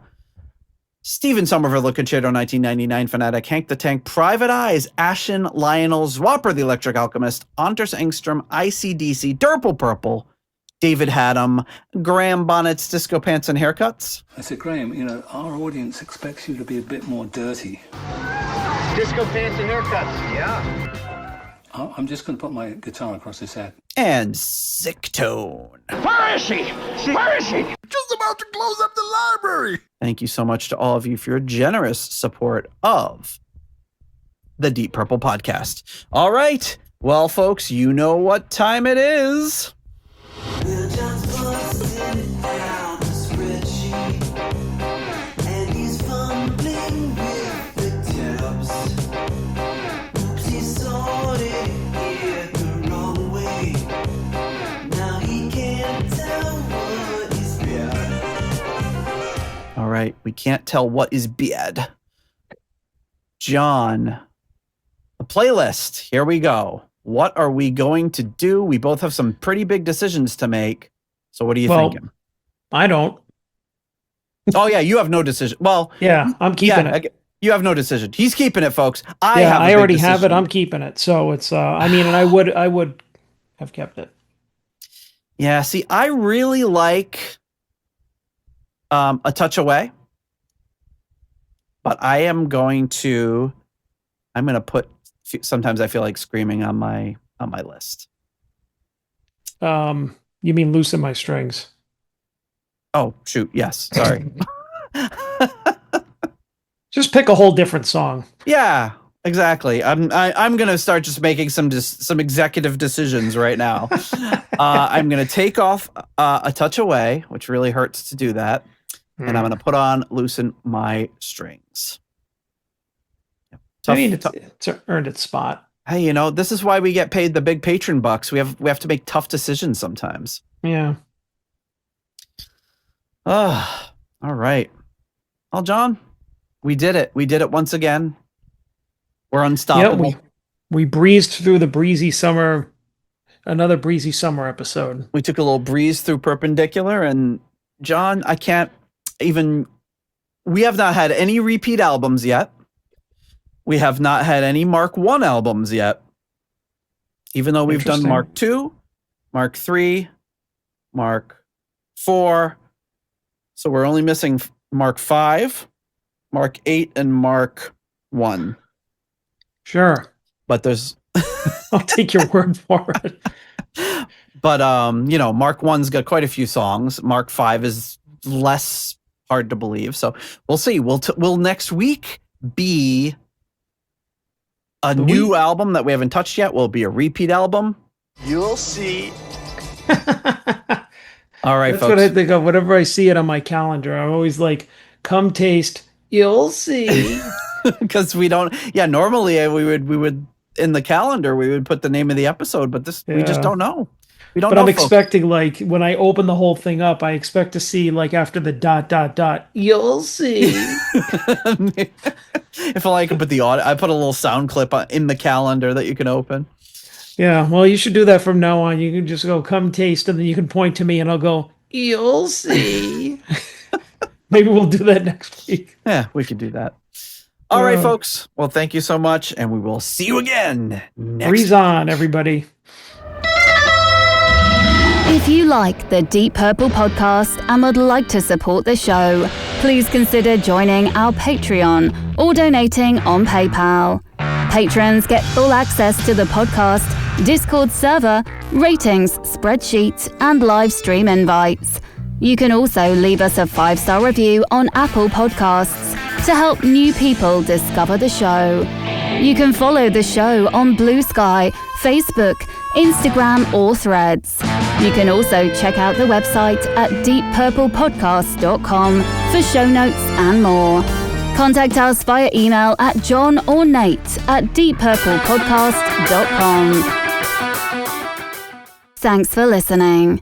Steven Somerville, the Concerto 1999 Fanatic, Hank the Tank, Private Eyes, Ashen, Lionel, Zwapper the Electric Alchemist, Anders Engstrom, ICDC, Durple Purple, David Haddam, Graham Bonnet's Disco Pants and Haircuts. I said, Graham, you know, our audience expects you to be a bit more dirty. Disco pants and haircuts, yeah. I'm just going to put my guitar across his head. And Sick Tone. Where is she? Where is she? Just about to close up the library. Thank you so much to all of you for your generous support of the Deep Purple Podcast. All right. Well, folks, you know what time it is. We're just busting out the spreadsheet, and he's fumbling with the tabs. Oops, he sorted it the wrong way. Now he can't tell what is bad. All right. We can't tell what is bad. John, the playlist. Here we go. What are we going to do? We both have some pretty big decisions to make. So what are you thinking? I don't. Oh, yeah. You have no decision. Well, yeah, I'm keeping it. You have no decision. He's keeping it, folks. I already have it. I'm keeping it. So it's, I mean, and I would have kept it. Yeah. See, I really like A Touch Away, but I'm going to put, sometimes I feel like screaming on my list. You mean Loosen My Strings? Oh, shoot. Yes. Sorry. Just pick a whole different song. Yeah, exactly. I'm going to start just making some executive decisions right now. I'm going to take off A Touch Away, which really hurts to do that. And I'm going to put on Loosen My Strings. I mean, it's earned its spot. Hey, you know, this is why we get paid the big patron bucks. We have to make tough decisions sometimes. Yeah. Oh, all right. Well, John, we did it. We did it once again. We're unstoppable. Yeah, we breezed through the breezy summer, another breezy summer episode. We took a little breeze through Perpendicular, and John, I can't even, we have not had any repeat albums yet. We have not had any Mark I albums yet. Even though we've done Mark II Mark 3, Mark 4. So we're only missing Mark 5, Mark 8, and Mark 1. Sure. But there's... I'll take your word for it. But, Mark 1's got quite a few songs. Mark 5 is less hard to believe. So we'll see. Will next week be a new album that we haven't touched yet? Will it be a repeat album? You'll see. All right, That's folks. what I think of whenever I see it on my calendar. I'm always like, come taste, you'll see. Because we don't, normally we would in the calendar, we would put the name of the episode, but we just don't know. We don't know. But I'm expecting, like, when I open the whole thing up, I expect to see, like, after the ... you'll see. If I could put the audio, I put a little sound clip in the calendar that you can open. Yeah, well, you should do that from now on. You can just go, come taste, and then you can point to me, and I'll go, you'll see. Maybe we'll do that next week. Yeah, we could do that. All right, folks. Well, thank you so much, and we will see you again next Breeze on, everybody. If you like the Deep Purple podcast and would like to support the show, please consider joining our Patreon or donating on PayPal. Patrons get full access to the podcast, Discord server, ratings, spreadsheets, and live stream invites. You can also leave us a 5-star review on Apple Podcasts to help new people discover the show. You can follow the show on Blue Sky, Facebook, Instagram, or Threads. You can also check out the website at deeppurplepodcast.com for show notes and more. Contact us via email at John or Nate at deeppurplepodcast.com. Thanks for listening.